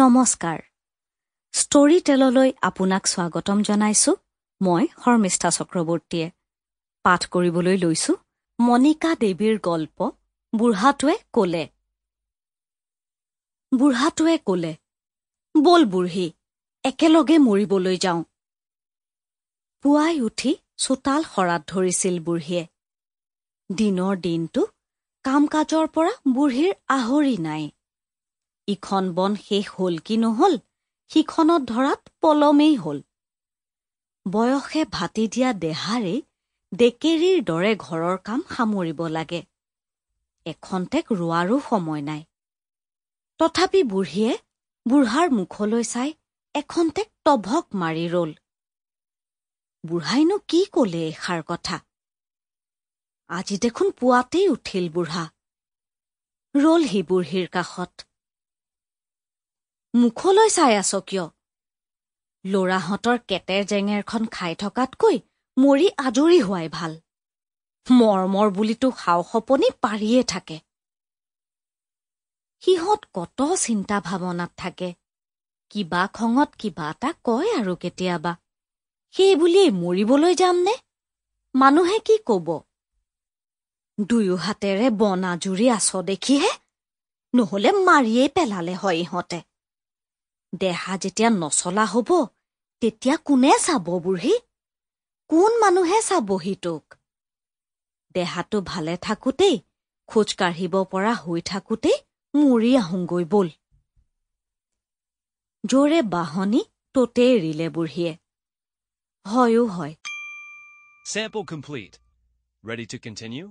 নমস্কাৰ ষ্টৰী টেললৈ আপোনাক স্বাগতম জনাইছো মই শৰ্মিষ্ঠা চক্ৰৱৰ্তীয়ে পাঠ কৰিবলৈ লৈছো মনিকা দেৱীৰ গল্প বুঢ়াটোৱে ক'লে বল বুঢ়ী একেলগে মৰিবলৈ যাওঁ পুৱাই উঠি চোতাল সৰাত ধৰিছিল বুঢ়ীয়ে দিনৰ দিনটো কাম-কাজৰ পৰা বুঢ়ীৰ আহৰি নাই ইখন বন শেষ হ'ল কি নহল সিখনত ধৰাত পলমেই হ'ল বয়সে ভাতি দিয়া দেহাৰে ডেকেৰীৰ দৰে ঘৰৰ কাম সামৰিব লাগে এখন্তেক ৰোৱাৰো সময় নাই তথাপি বুঢ়ীয়ে বুঢ়াৰ মুখলৈ চাই এখন্তেক টভক মাৰি ৰল বুঢ়াইনো কি ক'লে এষাৰ কথা আজি দেখোন পুৱাতেই উঠিল বুঢ়া ৰলহি বুঢ়ীৰ কাষত মুখলৈ চাই আছ কিয় ল'ৰাহঁতৰ কেটেৰ জেঙেৰখন খাই থকাতকৈ মৰি আজৰি হোৱাই ভাল মৰমৰ বুলিতো সাও সপনি পাৰিয়ে থাকে সিহঁত কত চিন্তা ভাৱনাত থাকে কিবা খঙত কিবা এটা কয় আৰু কেতিয়াবা সেই বুলিয়েই মৰিবলৈ যামনে মানুহে কি কব দুয়ো হাতেৰে বন আজুৰি আছ দেখিহে নহলে মাৰিয়েই পেলালে হয় ইহঁতে দেহা যেতিয়া নচলা হব তেতিয়া কোনে চাব বুঢ়ী কোন মানুহে চাবহি তোক দেহাটো ভালে থাকোতেই খোজ কাঢ়িব পৰা হৈ থাকোতেই মৰি আহোঁগৈ বল জোৰে বাহনি ততে এৰিলে বুঢ়ীয়ে হয়ো হয় Sample complete. Ready to continue?